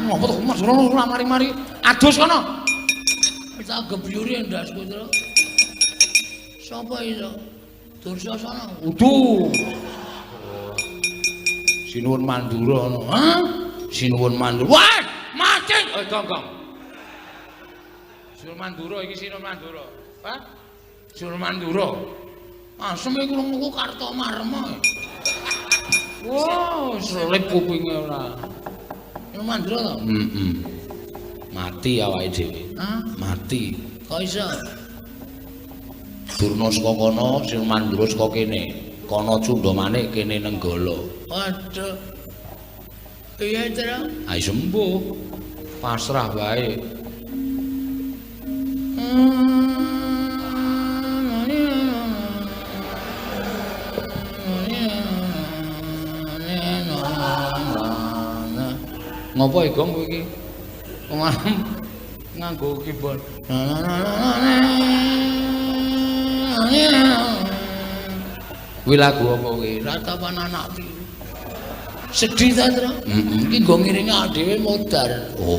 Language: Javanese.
Ngopo to Mas Rono mari-mari adus kono. Kita gebyuri ndas kowe to. Sapa iso? Dursasana. Udu. Sinuwun Mandura ngono. Hah? Sinuwun Mandura. Wah, mati. Gong. Sinuwun Mandura iki Sinuwun Mandura. Hah? Sinuwun Mandura. Asem iku lungo Kartomarma. Wow, selip kupinge ora. Sinuwun Mandura to? Mati awake dhewe. Hah? Mati. Kok iso? Durna saka kono, Sinuwun Mandura saka kene. Kono Cundamane kene Nenggala. Waduh. Iya, Tru. Ayo sembuh. Pasrah wae. Ngopo Gong kowe iki? Nganggo keyboard. Kuwi lagu apa kuwi? Ratapan anak piru. Sedih ta, Tru? Iki nggo ngiringi awake dhewe modar. Oh.